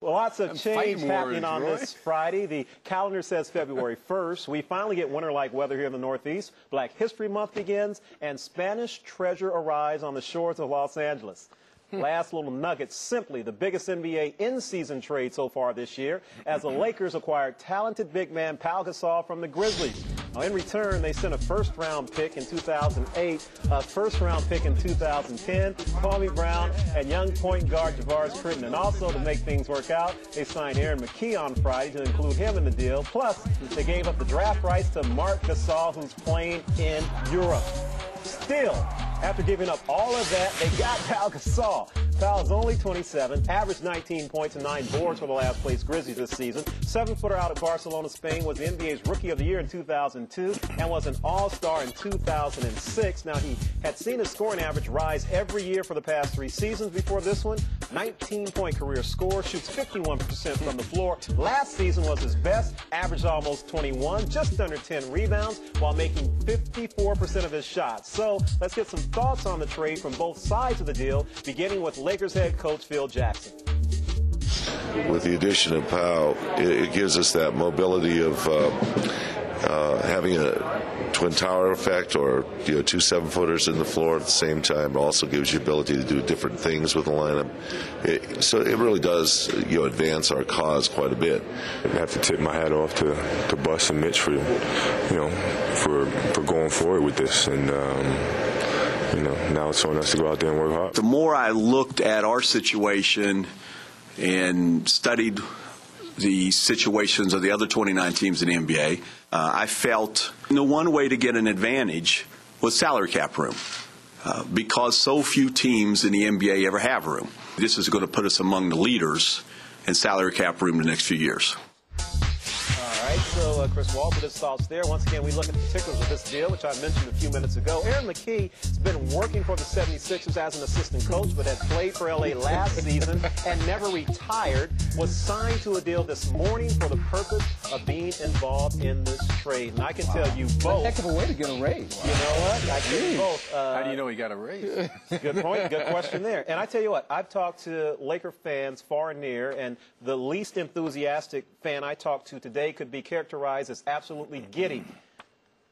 Well, lots of change happening on this Friday. The calendar says February 1st. We finally get winter-like weather here in the Northeast. Black History Month begins, and Spanish treasure arrives on the shores of Los Angeles. Last little nugget, simply the biggest NBA in-season trade so far this year, as the Lakers acquired talented big man Pau Gasol from the Grizzlies. Now, in return, they sent a first-round pick in 2008, a first-round pick in 2010, Kwame Brown, and young point guard Javaris Critton. And also, to make things work out, they signed Aaron McKee on Friday to include him in the deal. Plus, they gave up the draft rights to Marc Gasol, who's playing in Europe. Still, after giving up all of that, they got Pau Gasol. Pau is only 27, averaged 19 points and 9 boards for the last-place Grizzlies this season. 7-footer out of Barcelona, Spain, was the NBA's Rookie of the Year in 2002 and was an All-Star in 2006. Now, he had seen his scoring average rise every year for the past 3 seasons before this one. 19-point career score, shoots 51% from the floor. Last season was his best, averaged almost 21, just under 10 rebounds, while making 54% of his shots. So let's get some thoughts on the trade from both sides of the deal, beginning with Lakers head coach Phil Jackson. With the addition of Pau, it gives us that mobility of having a twin tower effect, or 2 7-footers in the floor at the same time. It also gives you ability to do different things with the lineup. So it really does advance our cause quite a bit. I have to tip my hat off to Bus and Mitch for for going forward with this, and now it's on us to go out there and work hard. The more I looked at our situation and studied the situations of the other 29 teams in the NBA, I felt the one way to get an advantage was salary cap room, because so few teams in the NBA ever have room. This is going to put us among the leaders in salary cap room the next few years. All right, so Chris Wall with his thoughts there. Once again, we look at the particulars of this deal, which I mentioned a few minutes ago. Aaron McKee has been working for the 76ers as an assistant coach, but had played for LA last season and never retired, was signed to a deal this morning for the purpose of being involved in this trade. And I can tell you both. Heck of a way to get a raise. You know what? I tell you both. How do you know he got a raise? Good point. Good question there. And I tell you what, I've talked to Laker fans far and near, and the least enthusiastic fan I talked to today could be characterized as absolutely giddy.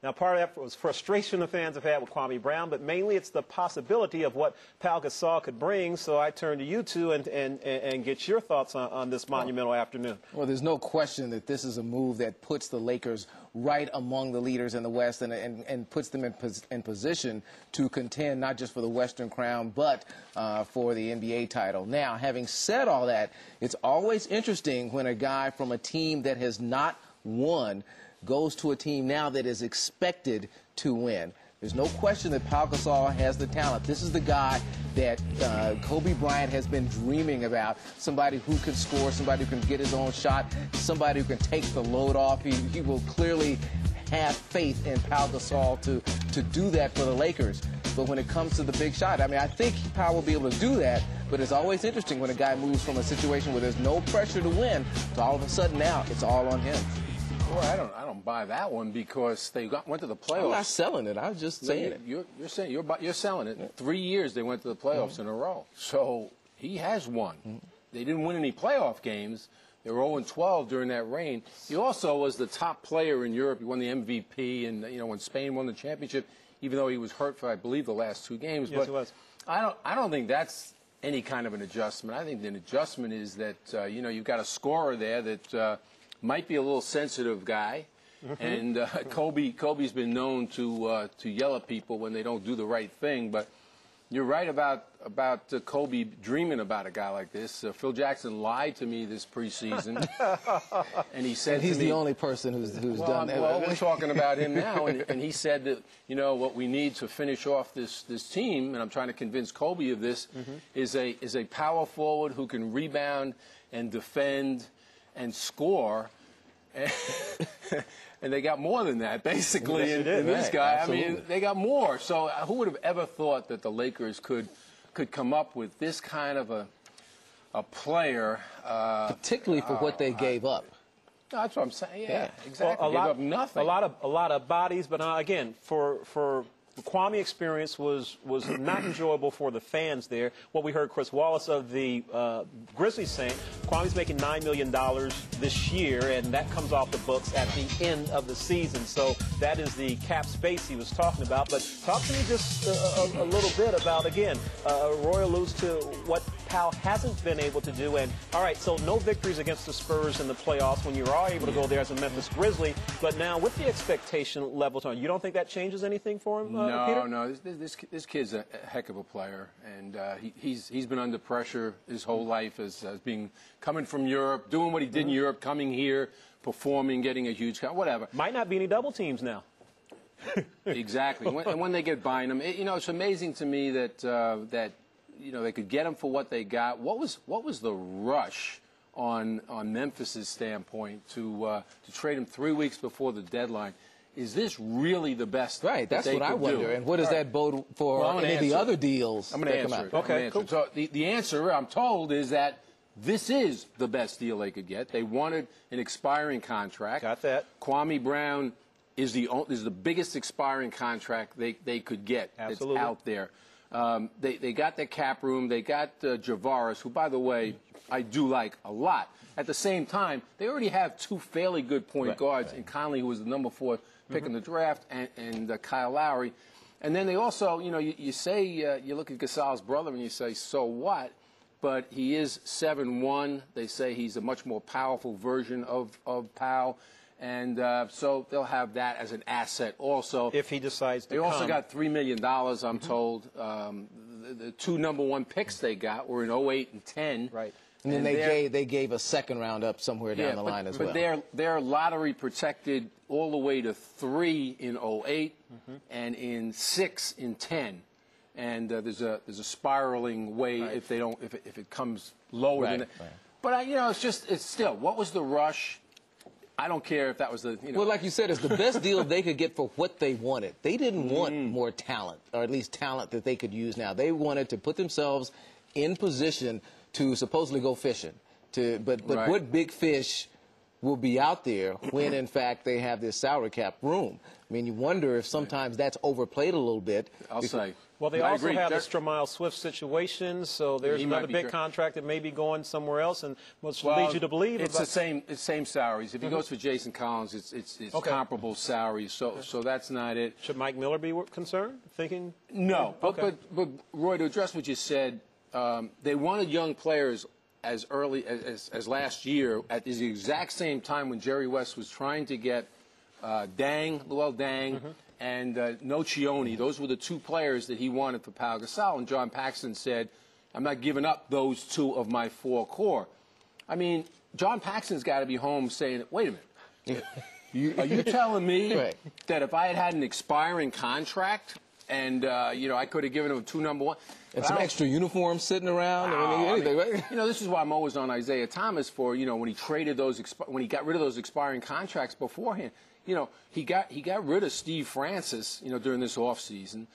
Now, part of that was frustration the fans have had with Kwame Brown, but mainly it's the possibility of what Pau Gasol could bring. So I turn to you two and get your thoughts on this monumental afternoon. Well, there's no question that this is a move that puts the Lakers right among the leaders in the West and puts them in position to contend not just for the Western crown, but for the NBA title. Now, having said all that, it's always interesting when a guy from a team that has not won goes to a team now that is expected to win. There's no question that Pau Gasol has the talent. This is the guy that Kobe Bryant has been dreaming about, somebody who can score, somebody who can get his own shot, somebody who can take the load off. He will clearly have faith in Pau Gasol to do that for the Lakers. But when it comes to the big shot, I mean, I think Pau will be able to do that, but it's always interesting when a guy moves from a situation where there's no pressure to win to all of a sudden now it's all on him. Well, I don't buy that one, because they went to the playoffs. I'm not selling it. I was just saying it. You're saying you're selling it. 3 years they went to the playoffs in a row. So he has won. They didn't win any playoff games. They were 0-12 during that reign. He also was the top player in Europe. He won the MVP, and when Spain won the championship, even though he was hurt for, I believe, the last 2 games. Yes, he was. I don't think that's any kind of an adjustment. I think the adjustment is that you've got a scorer there that might be a little sensitive guy, and Kobe's been known to yell at people when they don't do the right thing. But you're right about Kobe dreaming about a guy like this. Phil Jackson lied to me this preseason, and he said he's the only person who's done that. Well, we're talking about him now, and he said that what we need to finish off this team, and I'm trying to convince Kobe of this, is a power forward who can rebound and defend and score, and they got more than that, basically, yes, in this guy. Absolutely. I mean, they got more. So who would have ever thought that the Lakers could come up with this kind of a player? Particularly for what they gave up. That's what I'm saying. Yeah, exactly. Well, Gave up nothing. A lot of bodies, but again, for the Kwame experience was not enjoyable for the fans there. What we heard Chris Wallace of the Grizzlies saying, Kwame's making $9 million this year, and that comes off the books at the end of the season. So that is the cap space he was talking about. But talk to me just a little bit about, again, Roy alludes to what Pau hasn't been able to do. And, all right, so no victories against the Spurs in the playoffs when you are able to go there as a Memphis Grizzly. But now with the expectation levels on, you don't think that changes anything for him, Peter? No. This kid's a heck of a player, and he's been under pressure his whole life as being coming from Europe, doing what he did in Europe, coming here, performing, getting a huge whatever. Might not be any double teams now. Exactly. And when they get buying him, it's amazing to me that they could get him for what they got. What was the rush on Memphis's standpoint to trade him 3 weeks before the deadline? Is this really the best? Right, that's what I wonder. And what does that bode for any of the other deals? I'm going to answer it. Okay, cool. So the answer, I'm told, is that this is the best deal they could get. They wanted an expiring contract. Got that. Kwame Brown is the biggest expiring contract they could get. Absolutely. That's out there. They got their cap room. They got Javaris, who, by the way, I do like a lot. At the same time, they already have two fairly good point guards in Conley, who was the number 4 pick in the draft, and Kyle Lowry. And then they also, you say, you look at Gasol's brother and you say, so what? But he is 7'1". They say he's a much more powerful version of Pau. And so they'll have that as an asset also. If he decides to They also got $3 million, I'm told. The 2 number 1 picks they got were in 08 and 10. Right. And then they gave a second round up somewhere down the line as well. But they're lottery protected all the way to 3 in 08 and in 6 in 10. And there's a spiraling way if it comes lower than that. Right. But it's still, what was the rush? I don't care if that was the, Well, like you said, it's the best deal they could get for what they wanted. They didn't want more talent, or at least talent that they could use now. They wanted to put themselves in position to supposedly go fishing. But what big fish will be out there when, in fact, they have this salary cap room? I mean, you wonder if sometimes that's overplayed a little bit. I'll say. Well, they also have the Stromile Swift situation, so there's another big contract that may be going somewhere else, and which leads you to believe it's the same salaries. If he goes for Jason Collins, it's comparable salaries. So that's not it. Should Mike Miller be concerned? Thinking no. But Roy, to address what you said, they wanted young players as early as last year at the exact same time when Jerry West was trying to get Luol Deng. And Nocioni, those were the 2 players that he wanted for Pau Gasol. And John Paxson said, I'm not giving up those 2 of my 4 core. I mean, John Paxson's got to be home saying, wait a minute. Are you telling me that if I had an expiring contract and, I could have given him 2 number 1. And some extra uniforms sitting around. Anything, right? This is why I'm always on Isaiah Thomas for, when he traded when he got rid of those expiring contracts beforehand. He got rid of Steve Francis, during this offseason.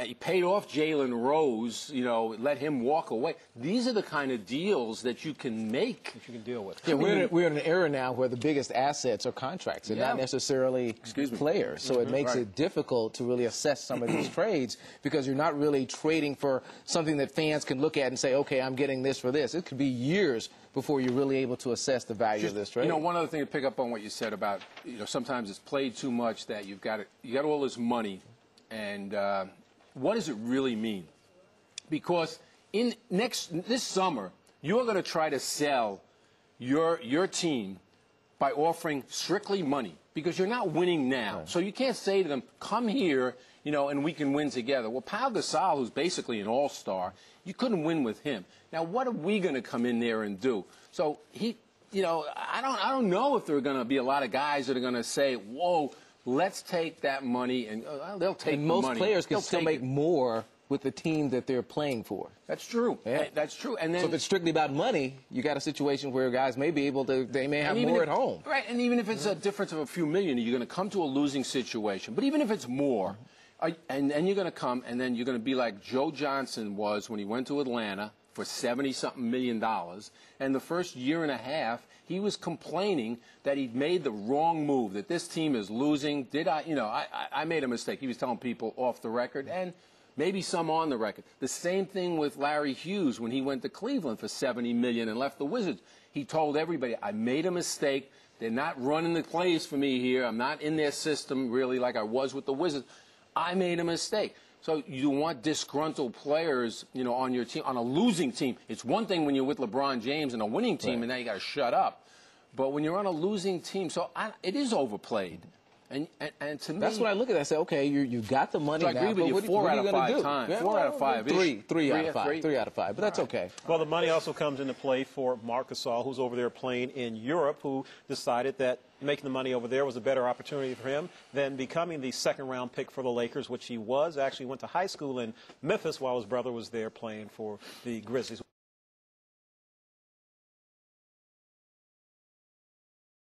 He paid off Jalen Rose, let him walk away. These are the kind of deals that you can make. That you can deal with. Yeah, we're in an era now where the biggest assets are contracts and not necessarily players. So it makes it difficult to really assess some of these trades because you're not really trading for something that fans can look at and say, okay, I'm getting this for this. It could be years before you're really able to assess the value of this trade. One other thing to pick up on what you said about, sometimes it's played too much that you got all this money and what does it really mean? Because this summer, you're going to try to sell your team by offering strictly money because you're not winning now. Right. So you can't say to them, come here, and we can win together. Well, Pau Gasol, who's basically an all-star, you couldn't win with him. Now, what are we going to come in there and do? So I don't know if there are going to be a lot of guys that are going to say, whoa, let's take that money, and they'll take the money. Most players can still make more with the team that they're playing for. That's true. Yeah. That's true. And then, so if it's strictly about money, you got a situation where guys may be able to, they may have more at home. Right, and even if it's a difference of a few million, you're going to come to a losing situation. But even if it's more, and you're going to come, and then you're going to be like Joe Johnson was when he went to Atlanta for $70-something million. And the first year and a half, he was complaining that he'd made the wrong move, that this team is losing. I made a mistake. He was telling people off the record, and maybe some on the record. The same thing with Larry Hughes when he went to Cleveland for $70 million and left the Wizards. He told everybody, I made a mistake. They're not running the plays for me here. I'm not in their system really like I was with the Wizards. I made a mistake. So you want disgruntled players, on your team, on a losing team. It's one thing when you're with LeBron James and a winning team, and now you got to shut up. But when you're on a losing team, it is overplayed. And to me, that's what I look at. I say, okay, you got the money. So I agree with you. Four out of 5 times. Yeah, 4 out of 5. Three out of 5. 3 out of 5. But that's okay. Well, the money also comes into play for Pau Gasol, who's over there playing in Europe, who decided that making the money over there was a better opportunity for him than becoming the second-round pick for the Lakers, which he was. Actually went to high school in Memphis while his brother was there playing for the Grizzlies.